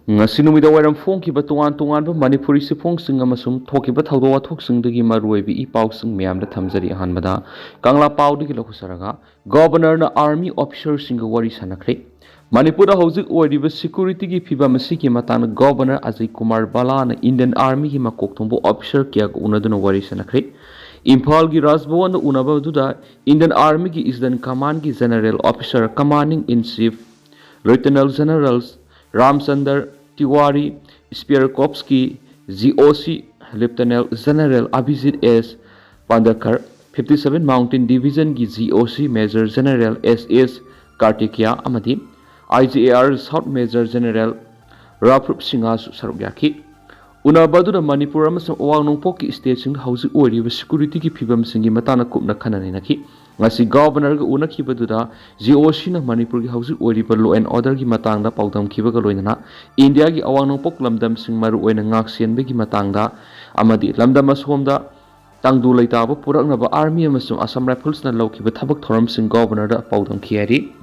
ngasi numida wairam phongkiba tongan manipuri siphongsing amasung thokiba thawdo wathoksingi maruibi ipausing miyamda thamjari ahanbada kangla pawdigi lokhusaraga governor na army officer singa wari sanakre manipura hojik oiriba security gi phiba masiki matana governor Ajay Kumar Bala na Indian army gi makokthombo officer kya unaduna wari sanakre Imphal gi Rajbhavan unaba duda Indian army gi Eastern command gi general officer commanding in chief lieutenant generals Ramchandar Tiwari, Spear Corps की GOC Lieutenant General Abhijit S. Pandakar, 57 Mountain Division की GOC Major General S.S. Kartikeya amadi IGAR South Major General Raprup Singha Sarugyaki. Unabaduna Manipur amasung awang nongpok ki state sing hausi oiriba security ki phibam singi matana kupna khanani naki. ngasi governor ga unakhibaduda GOC na Manipur gi hausi oiriba law and order gi matangda paudam khibaga loinana India gi awang nongpok lamdam sing maru oina ngak sienbe gi matangda amadi lamdam asomda tangdu leitaba puraknaba army amasung Assam Rifles na lawkhiba thabak thoram sing governor da paudam khiari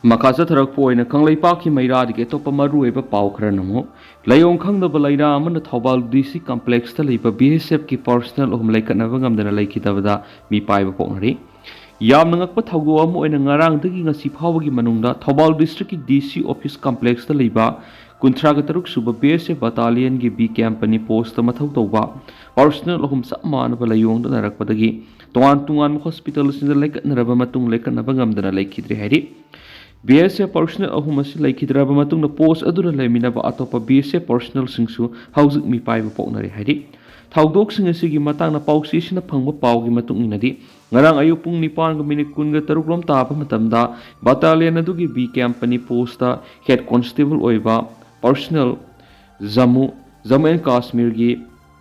Makasa tharak poina kanglai paki maira dige topa maru eba pau khara namo layong khangdaba laira amana Thobal DC complex ta leiba BSF ki personal ohum laikatnaba ngamdana laikhitabada mi paiba poknari yamna ngakpa thawgo am oina ngarang dagi ngasi phawgi manungda Thobal district ki DC office complex ta leiba kunthra ga taruk suba BSF battalion gi B company post ta mathau tawba personal ohum samana ba layong da narakpadagi tungan hospital sinda laikatnaraba matung laikatnaba ngamdana laikhidri hari BSF Personal ahumasi laikhidraba matungna post aduna laiminaba atopa BSF Personal singsu hauzik mi paiba poknari haidi thawdok sing asigi matangna pausi sina phangba pawgi matung inadi ngarang ayu pung 9:13 rom taba matamda battalion adugi B company post ta head constable oiba Personal Jammu and Kashmir gi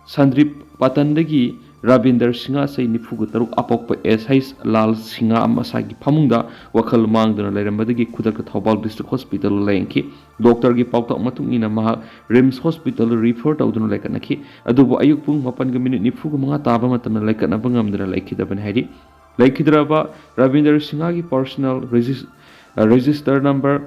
Sandrip Patandagi Rabinder Singha say nifugu taruk apokpa SH Lal Singha amasagi phamungda wakhal mangduna lairambadagi khudaka Thobal district hospital lainki doctor gi pautak matung ina maha RIMS hospital refer tawduna laikanaki adubu ayuk pung 8 nifugu manga taba matamna laikana bangamduna laikhidaban haidi laikhidraba Rabinder Singha gi personal register number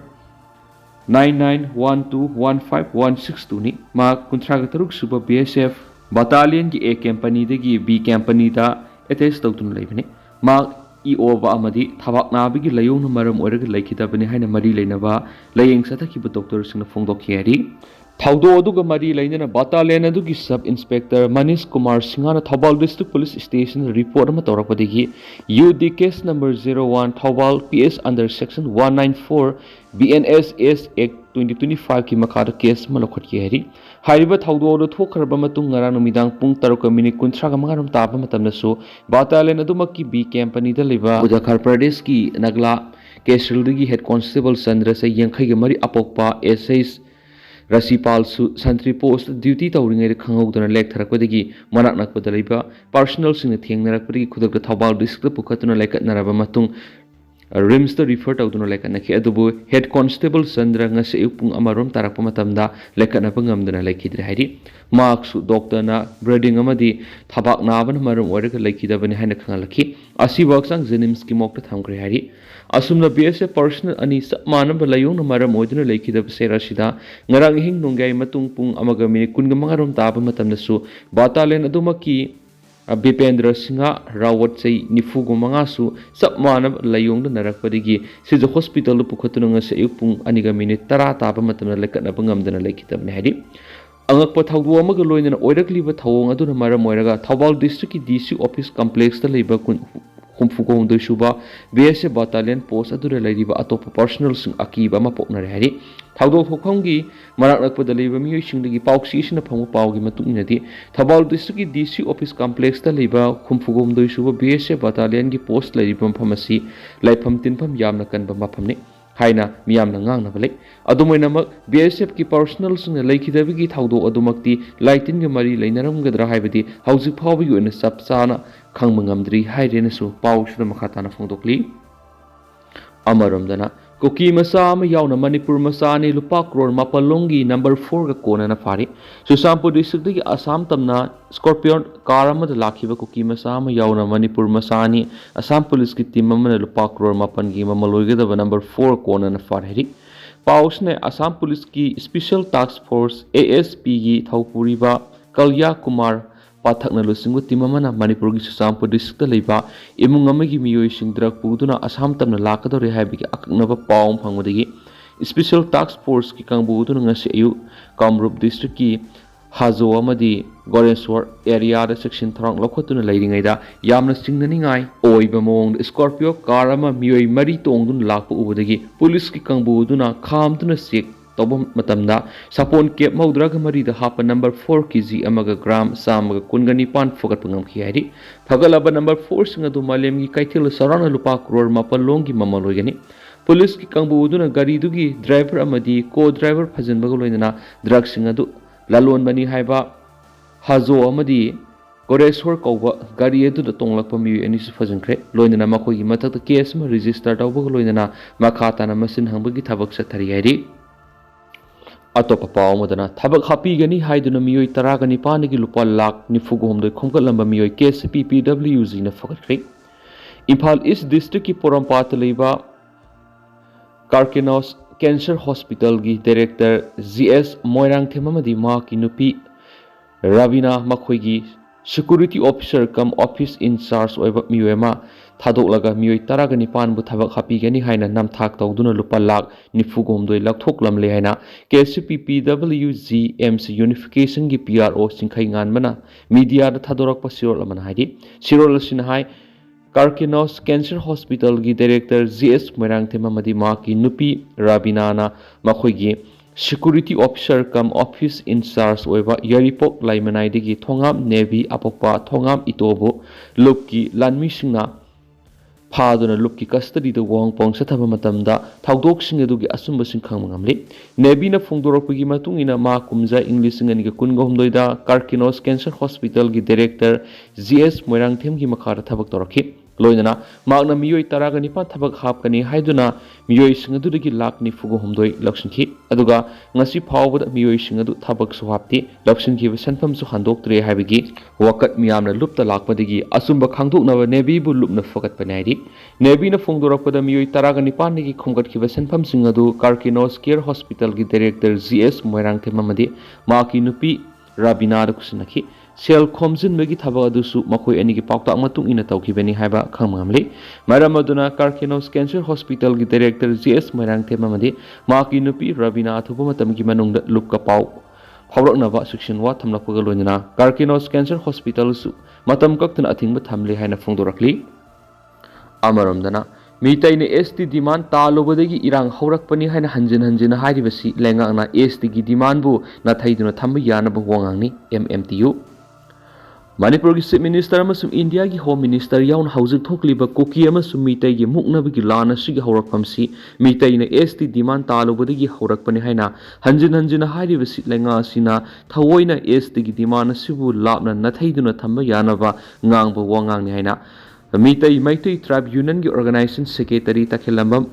99121516 ni ma kuntraga taruk suba BSF Battalion ki A company dagi B company da attach tawtun laibani ma EO ba amadi thabak nabi gi layong maram oiraga laikhidabani haina mari leinaba layeng sathaki bu doctor singna phongdokhiari thawdo aduga mari leinana battalion adugi sub inspector Manish Kumar Singhana Thobal district police station report ma tawrakpadagi UD case number 01 Thobal PS under section 194 BNSS Act 2025 ki makada case malokhatki hari hariba thawdo do thokharba matung ngara numidang pung 3:19 taba matamnasu battalion adumaki B company da liba Uttar Pradesh ki Nagla Kesrildagi head constable Chandra se yankhai ge mari apokpa SS Rasipal su santri post duty tawringai khangawdana lek tharakpadagi manak nakpada liba personal sing thengnarakpadagi khudakta Thobal district pukhatuna lekatnaraba matung RIMS to refer tawduna lekatnaki adubu head constable Chandra ngase upung amarom tarakpa matamda lekatnaba ngamdana lekhidre hairi marks doctor na breeding amadi thabak naban marom oiraga lekhidabani haina khangalaki asi waksang jenims ki mokta thamkre hairi asumna BSF personal ani manaba layong maram oiduna lekhidaba serasida ngarang hing nongai matung pung amaga minit 15 rom taba matamnasu battalion adumaki Bipendra Singha Rawat say nifugu mangasu sab manab layong da narakpadigi sija hospital pukhatuna nga sa ipung aniga minute 10 taba matamna lekatna bangamdana lekhitabne hadi angakpa thawdu amaga loinana oirakliba thawong aduna maram oiraga Thobal district ki DC office complex ta leiba humfugo suba BSF battalion post adura lairiba atopa personal sing akiba ma poknare hari thawdo thokhamgi marak nakpada leiba miyoi singdagi pauksi sina phamu pawgi matunginadi Thobal district ki DC office complex ta leiba humfugo suba BSF battalion gi post lairiba phamasi Laipham tinpham yamna kanba maphamni haina miyamna ngangna balai adumoinamak BSF ki personal sing laikhidabigi thawdo adumakti laitin ge mari leinaramgadra haibadi hauji phawbi oina sapchana khangmangamdri hairenasu pawsuna makhatana phongdokli amaramdana Kuki Macha yaona Manipur Macha ni lupa crore mapalongi number 4 ga kona na phari Susampur district ki Assam tamna Scorpion car amada lakhiba Kuki Macha yaona Manipur Macha ni Assam police ki team amana lupa crore mapan gi mamaloigeda number 4 kona na phari पाउसने Assam police की special task force ASP की थौपुरीबा कल्या कुमार पाठकना लुसिंगु टीममना मणिपुर की सुसामपुर district लेबा इमुंग अमगी मियोइसिंग drug पुदुना Assam तमना लाकदोरे हाइबिगी अकनबा पाउ फंगबदगी special task force की कांगबुदुना ngasi ayu Kamrup district की हाजो अमदी गोरेश्वर एरिया सेक्शन थरंग लखोतुना लेरिंगैदा यामना सिंगननिंगाई ओइबा मोंग स्कॉर्पियो कार अमा मियोइ मरी तोंगदुन लाकपु उबदगी पुलिस की कांगबुदुना खामतुना चेक तौबम मतमदा सपोन केप मौद्राग मरीदा हाप नंबर 4 kg अमगा ग्राम सामगा कुनगनिपान फगत पंगमखि हाइरि फगलबा नंबर 4 सिंग अदु मालेमगी कैथिल सराना लुपा करोड़ मापलोंगी ममलोइगनि पुलिस की कांगबुदुना गाड़ीदुगी ड्राइवर अमदी को ड्राइवर फजनबगा लोइना ड्रग सिंग अदु लालोन बनी हाइबा हाजो अमदी गोरेश्वर कौबा गाड़ी अदुदा तोंगलकपा मियोइ अनिसु फजनख्रे लोइना मखोइगी मथक्ता केस अमा रजिस्टर तौबगा लोइना मखाताना मसिन हंबगी थबक सथरि हाइरि अतोपा पाउ मदना थबक हापीगनी हाइदुना मियोइ 19 की लुपा लाख 94 खोमकलंबा मियोइ KCPPWG ना फगत्ख्रे इम्फाल ईस्ट डिस्ट्रिक्ट की पोरमपात लेबा कार्किनोस कैंसर हॉस्पिटल की डायरेक्टर GS मोइरांग थेममदी मा की नुपी रवीना मखोइगी सिक्योरिटी ऑफिसर कम ऑफिस इंचार्ज ओइबा मियोइमा थादोकलगा मियोइ 19 बु थबक हापीगनी हाइना नमथाक तौदुना लुपा लाख 94 लखथोकलमले हाइना KCPPWG MC यूनिफिकेशन की PRO सिंखै गानबना मीडिया दा थादोरकपा सिरोल अमना हाइदि सिरोल सिन हाइ कार्किनोस कैंसर हॉस्पिटल की डायरेक्टर GS मोइरांग थेममदी मा की नुपी रवीना मखोइगी सिक्योरिटी ऑफिसर कम ऑफिस इंचार्ज ओइबा यरिपोक लाइमनाइदगी थोंगाम नेवी अपोपा थोंगाम इतोबो लुप की लानमीसिंगना फादुना लुप की कस्टडी द वांग पोंग सथबा मतमदा थाउदोकसिंग अदुगी असुंबसिंग खांगमंगमले नेवीना फोंदोरकपगी मतुंगिना मा कुमजा इंग्लिश सिंगनिga 19 दा कार्किनोस कैंसर हॉस्पिटल की डायरेक्टर GS मोइरांग थेम की मखारा थबक तोरखि लोइना मागना मियोइ 19 थबक हापकनी हाइदुना मियोइ सिंगदुदगी लाख 94 लक्षणखि अदुगा ngasi फावबदा मियोइ सिंगदु थबक सुहापति लक्षणखि सनफम सु हंदोक्त्रे हाइबगी वकत मियामना लुपता लाखपदगी असुंबा खांदोकनबा नेवी बु लुपना फकत पनाइदि नेवी ना फोंदोरकपदा मियोइ 19 निगी खुमगतखिबा सनफम सिंगदु कार्किनोस केयर हॉस्पिटल की डायरेक्टर GS मोइरांग थेममदी माकी नुपी रवीना दुसनखि सेल खोमजिनबगी थबक अदुसु मखोइ अनिगी पाउताक मतुंग इना तौखिबनी हाइबा खंगमले मरम अदुना कार्किनोस कैंसर हॉस्पिटल की डायरेक्टर GS मोइरांग थेममदी माकी नुपी रवीना थुबा मतमगी मनुंगदा लुपका पाउ फौरकनबा सेक्शन वा थमलकपगा लोइना कार्किनोस कैंसर हॉस्पिटल सु मतम कक्तना अथिंगबा थमले हाइना फोंदोरकली अमरमदना मीतैने ST डिमांड तालोबदगी इरांग हौरकपनी हाइना हंजिन हाइरिबसी लेंगांगना ST की डिमांड बु नाथैदुना थंब यानबा वांगांगनी MMTU मणिपुर की चीफ मिनिस्टर अमसुम इंडिया की होम मिनिस्टर याउन हौजिक थोकलिबा कुकी अमसुम मीतै की मुक्नबगी लान असिगी हौरकफमसी मीतैने ST डिमांड तालोबदगी हौरकपनी हाइना हंजिन हाइरिबसी लेंगा असिना थवोइना ST की demand असिबु लापना नाथैदुना thumb यानबा ngang वांगांगनी हाइना मीतै Meitei tribe union की ऑर्गेनाइजेशन सेक्रेटरी तखेलंबम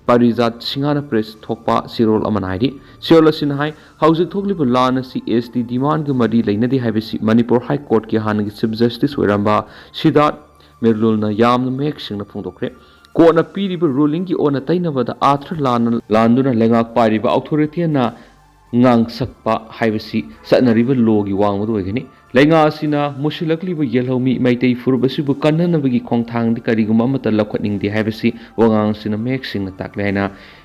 पारिजात सिंगाना प्रेस थोकपा सिरोल अमनाइदि सिरोल सिनहाई हौजिक थोकलिबा लान असि ST डिमांड ग मरी लैनदि हाइबसि मणिपुर हाई कोर्ट की हानगी चीफ जस्टिस ओइरंबा सिद्धार्थ मेरुलना यामना मेक सिंगना फोंदोक्रे कोर्टना पीरिबा रूलिंग की ओना तैनबदा आथ्र लानदुना लेंगाक पारिबा अथॉरिटीना ngang sakpa haibasi satnariba logi wangmadu oigani lainga asina musilakliba yelhomi maitei furbasibu kannanabagi khongthangdi kariguma amata lakhatningdi haibasi wangang sina mek singna taklaina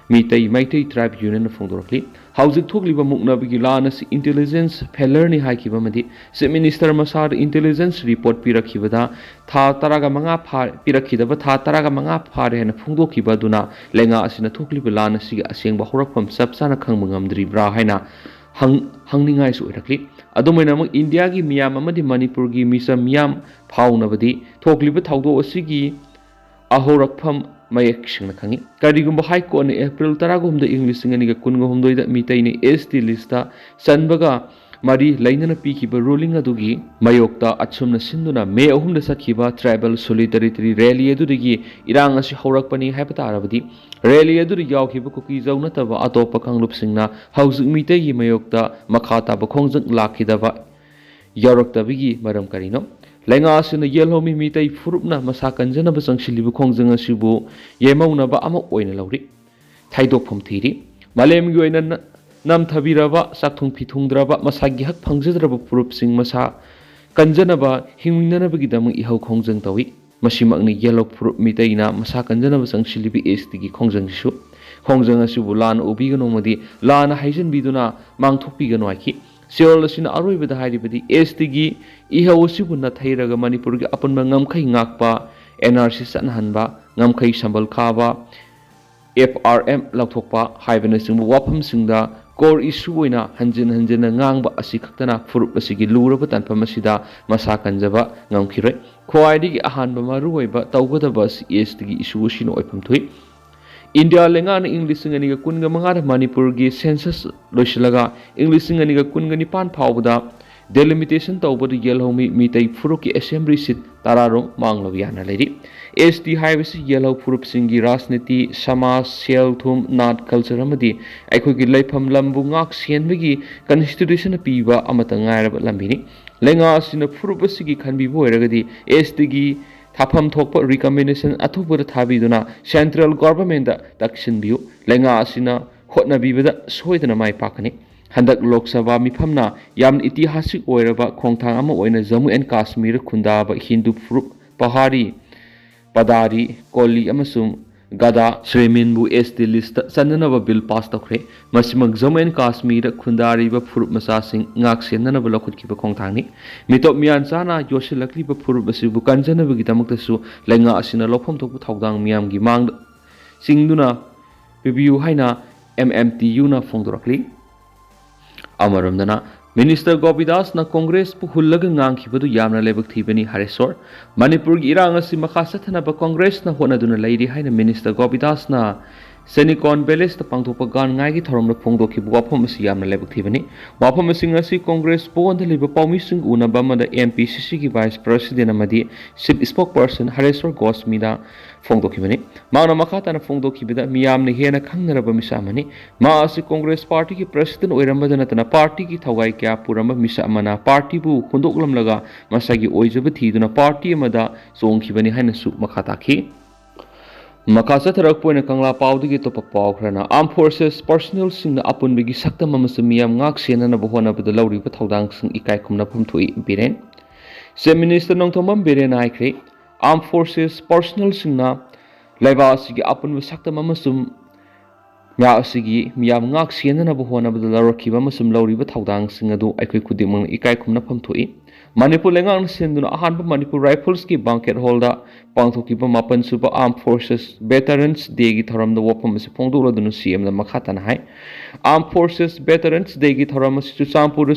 maitei tribe union phongdorkli haujik thokliba muknabagi lanasi intelligence failure ni haikiba madi chief minister masar intelligence report pirakhibada tha taraga manga pirakhidaba tha taraga manga phare hena phongdokhiba duna lainga asina thokliba lanasi asengba horakpam sapsana khangmangamdri bra haina hangningai su oirakli adomaina amuk india gi miyam amadi manipur gi misa miyam phaunabadi thokliba thaudo asigi ahorakpham mayek singna khangi karigumba high court ne april 10 english singaniga 19 da mitaine ST lista sanbaga mari lainana pikiba ruling adugi mayokta achumna sinduna May 3 da sakhiba tribal solidarity rally adudigi irang asi haurakpani haipata arabadi rally adu yaukhiba kuki jauna taba atopa kanglup singna hausuk mitai gi mayokta makhata ba khongjak lakhidaba yauroktabigi maram karino lainga asina yelhomi mitai furupna masa kanjana ba changshilibu khongjang asibu yemauna ba ama oina lauri thaidokpham thiri Malem Yoina Nam Tabirava, Satung Pitundrava, Masagi Hak Pangzadrava Purup Sing Masa, Kanjanaba, Himinanabagidam Iho Kongzang Tawi, Mashimagni Yellow Purup Mitaina, Masa Kanjanava Sang Shilibi Estigi Kongzang Shu, Kongzang Asubulan, Obiganomadi, Lana Hazen Biduna, Mang Topiganoaki. Seoul asina aroi bada hari badi STG iha wasibu na thairaga Manipur gi apun ma ngamkhai ngakpa NRC sanhanba ngamkhai sambal khaba FRM lathokpa haibana singbu wafam singda core issue oina hanjin ngangba asi khaktana furup asigi luraba tanpam asida masa kanjaba ngamkhiroi khwaidi gi ahanba maru oiba tawgada bas STG issue sino oipam thui India lengan English ngani ga kunga mangar Manipur gi census loislaga English ngani ga kunga ni pan phawda delimitation tawbod yelhomi mitai furuki assembly seat tararong manglawiana ledi ST highways yellow furup singi rasniti samaj selthum nat culture amadi aikoi gi Laipham lambu ngak sienbegi constitution piba amata ngairaba lambini lenga asina furup asigi khanbi boiragadi ST gi Thapam Thokpa recommendation Atubura Thabiduna Central Government Dakshin View Lenga Asina Hotna Bibada Soidana Mai Pakani Handak Lok Sabha Miphamna Yam Itihasik Oiraba Khongthang Ama Oina Jammu and Kashmir Khundaba Hindu Furup Pahari Padari Koli Amasum Gada Sreminbu ST list Sandanaba bill passed okre Masimag Jammu and Kashmir Khundari ba Furup Masasing Ngak Sendanaba Lokut Kiba Khongthangni Mitop Mian Sana Yoshilakli ba Furup Basibu Kanjanaba Gidamaktasu Lenga Asina Lopham Thokpu Thawdang Miam gi Mang Singduna Review Haina MMTU na Fongdorakli Amaramdana Minister Gopidas na Congress pu hullaga ngangkhibadu yamna lebak thibani Haresor Manipur gi irang asi makhasathana ba Congress na honaduna leiri haina Minister Gopidas na Senicon Beles ta pangthopa gan ngai gi thorom na phongdokhi wafam asi yamna lebak thibani wafam asing asi Congress ponda liba paumi sing unaba mada MPCC gi Vice President amadi Chief Spokesperson Haresor Gosmida Fongdokhibani Mauna Makata na Fongdokhibida miyamna hena khangnaraba misamani ma asi Congress Party ki President oirambadana tana party ki thawai kya puramba misamana party bu khundoklamlaga masagi oijaba thiduna party amada songkhibani haina su makata khi Makasa tharak poina kangla pawdagi topak paw khrana Armed Forces Personal singna apunbigi saktam amasum miyam ngak senana bohona bada lawriba thawdang sing ikai khumna phamthui biren Se Minister Nongthomam biren aikre Armed Forces Personal singna laiba asigi apunba saktam amasum ya asigi miyam ngak senana bohona bada lawrakhiba amasum lawriba thawdang sing adu aikoi khudimang ikai khumna phamthui Manipur lengang senduna ahanba Manipur Rifles ki banquet hall da pangthokiba mapan suba Armed Forces Veterans Day gi thoram da wapam se phongdura dunu CM da makhatan hai Armed Forces Veterans Day gi thoram se Chusampur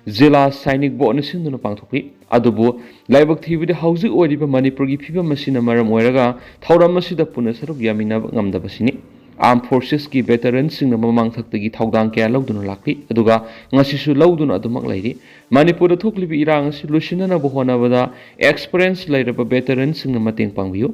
Zilla Sainik Bo na senduna pangthoki adubu laibak thibide hauji oriba Manipur gi phiba masina maram oiraga thoram masida puna saruk yamina ngamda basini Armed Forces ki veterans sing na mamang thakdagi thawdang kaya lawduna lakli aduga ngasisu lawduna adumak lairi Manipur da thoklibi irang asi lusinana bohona bada experience lairaba veterans sing na mateng pangbiu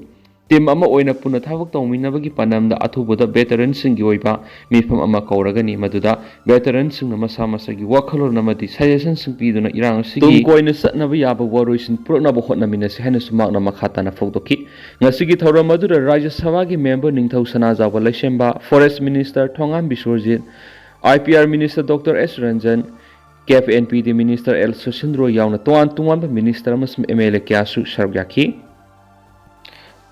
team ama oina puna thawak tawminabagi panamda athubada veterans sing gi oiba mifam ama kauragani maduda veterans sing na masa masagi wakhalor namadi suggestion sing piduna irang asi tum koina satnaba yaba waroisin purna bohona minasi hana sumak na makhata na fogdoki ngasigi thawra madura Rajya Sabha gi member ningthau sanajawa Laisemba Forest Minister Thongam Bisorjit IPR Minister Dr. S. Ranjan KFNPD Minister L. Sosindro yauna tuan Minister amasum MLA kyasu sargyaki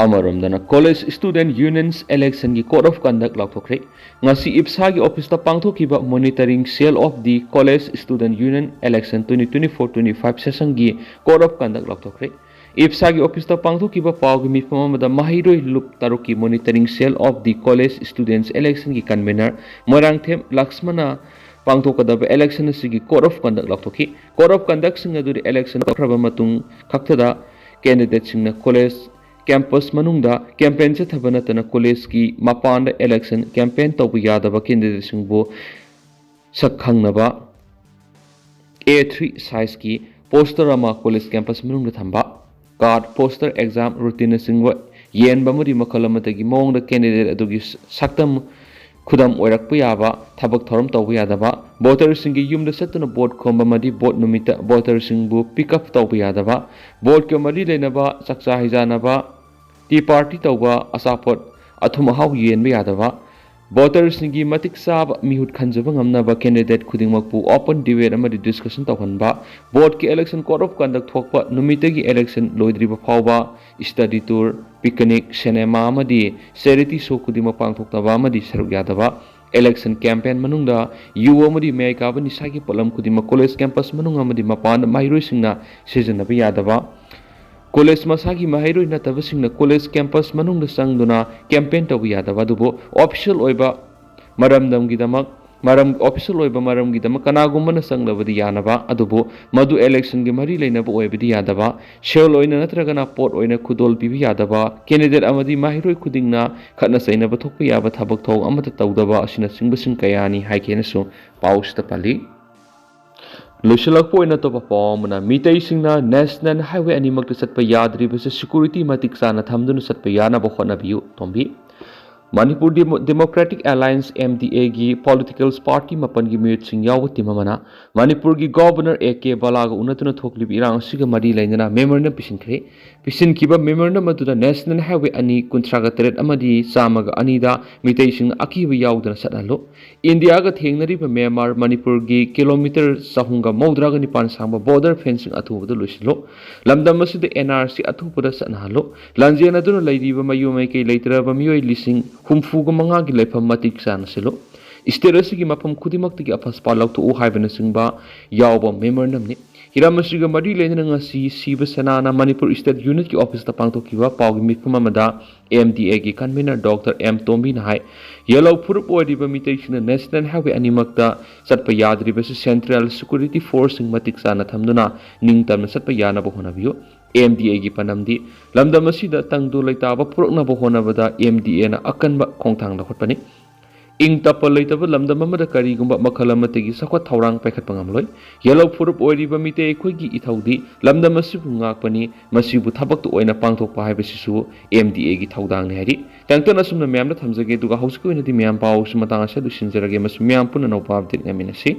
Amaramdana College Student Unions Election gi Code of Conduct laukthokre ngasi IPSA gi office ta pangthokiba monitoring cell of the College Student Union Election 2024-25 session gi Code of Conduct laukthokre IPSA gi office ta pangthokiba pawgi mifam amada mahiroi lup taruki monitoring cell of the College Students Election gi convener Morangthem Lakshmana pangthokadaba election asigi Code of Conduct laukthokhi Code of Conduct sing adu election praba matung khaktada candidate sing na college campus manungda campaign se thabana tana college ki mapanda election campaign tobu yadaba candidate singbo sakhangnaba A3 size ki poster ama college campus manungda thamba card poster exam routine singwa yen bamuri makhalamata mong da candidate adugi saktam khudam oirakpa yaba thabak thoram tawbu yadaba voter singi yumda satuna vote khomba madi vote numita voter singbu pick up tawbu yadaba vote ke mari lenaba sakcha hijanaba tea party tawba asapot athuma haw yenba yadaba ꯚꯣꯇꯔꯁꯤꯡꯒꯤ ꯃꯇꯤꯛ ꯆꯥꯕ ꯃꯤꯍꯨꯠ ꯈꯟꯖꯕ ꯉꯝꯅꯕ candidate ꯈꯨꯗꯤꯡꯃꯛꯄꯨ open debate ꯑꯃꯗꯤ discussion ꯇꯧꯍꯟꯕ, ꯚꯣꯠꯀꯤ election code of conduct ꯊꯣꯛꯄ ꯅꯨꯃꯤꯠꯇꯒꯤ ꯏꯂꯦꯛꯁꯟ ꯂꯣꯏꯗ꯭ꯔꯤꯕ ꯐꯥꯎꯕ ꯁ꯭ꯇꯗꯤ ꯇꯨꯔ, ꯄꯤꯛꯅꯤꯛ, ꯁꯤꯅꯦꯃꯥ ꯑꯃꯗꯤ ꯆꯦꯔꯤꯇꯤ ꯁꯣ ꯈꯨꯗꯤꯡꯃꯛ ꯄꯥꯡꯊꯣꯛꯇꯕ ꯑꯃꯗꯤ ꯁꯔꯨꯛ ꯌꯥꯗꯕ, इलेक्शन कैंपेन मनुंगदा यू अमदी मयाई काबा निसागी पलम खुदिमा कॉलेज कैंपस मनुंग अमदी मपान माहिरोइसिंगना सिजनबा यादबा कॉलेज मसागी माहिरोइ नतबसिंगना कॉलेज कैंपस मनुंगदा संगदुना कैंपेन तब यादबा दुबो ऑफिशियल ओइबा मरमदमगिदमक मरम ऑफिशियल ओइबा मरमगिदमक कनागुमना संगलबदी यानबा अदुबो मदु इलेक्शन गी मरी लेनबा ओइबदी यादबा शेल ओइना नत्रगना पोट ओइना खुदोल पिबि यादबा कैंडिडेट अमदी माहिरोइ खुदिंगना खतना सैनबा थोकपा याबा थबक थौ अमता तौदबा असिना सिंगबसिंग कयानी हाइकेनसु पाउस्ता पाली लुशलकपो ओइना तोपा पावमना मितैसिंगना नेशनल हाईवे अनिमकता चटपा याद्रिबसे सिक्योरिटी मतिक चाना थमदुना चटपा यानबा होनाबियु तोंबी मणिपुर डेमोक्रेटिक अलायंस MDA की पॉलिटिकल पार्टी मपन की म्यूट सिंह याव तिममना मणिपुर की गवर्नर AK बालाग उन्नतुन थोकलिब इरांग सिग मरी लेना मेमोरेंडम पिसिनखरे पिसिनखिबा मेमोरेंडम अदुदा नेशनल हाईवे अनि कुंथ्रागा तरेट अमदी चामगा अनिदा मितै सिंह अकीब यावदना सदहलो इंडिया गा थेंगनरिबा म्यांमार मणिपुर की किलोमीटर 409 सांबा बॉर्डर फेंसिंग अथुबदु लुसिलो लमदम असिद NRC अथुबदा सनहलो लंजेन अदुना लैरिबा मयुमै के लैतरबा मियोय लिसिंग हुमफुगा मंगा की लाइफम मतिक चाना सिलो स्टेट असगी मफम खुदिमक्तगी अफसपा लौथु हाइबना सिंबा यावबा मेमोरेंडम ने हिरामसिगा मरी लेना ngasi सिब सेनाना मणिपुर स्टेट यूनिट की ऑफिस ता पांगथोकिबा पावगी मिफम अमदा MDA की कन्वीनर डॉक्टर M तोम्बी ना हाय येलो फुरुप ओइरिबा मितैसिना नेशनल हाईवे अनिमक्ता चटपा याद्रिबसे सेंट्रल सिक्योरिटी फोर्स सिंग मतिक चाना थमदुना निंगतम चटपा यानबा होनाबियो MDA की पनमदी लमदम असिदा तंगदु लैताबा पुरकनबा होनाबदा MDA ना अकनबा खोंथांग लखटपनी इंग तपल लैतब लमदम अमदा करीगुंबा मखल अमतगी सखत थौरांग पैखतपा ngamloi येलो फुरुप ओइरिबा मिते अखोइगी इथौदी लमदम असिबु ngakpani masibu thabak tu oina pangthokpa haibasisu MDA gi thaudang ne hari tangtana sumna myamna thamjage duga hausikoi nadi myam paw sumatang ase dusinjarage mas myam puna no update ngaminasi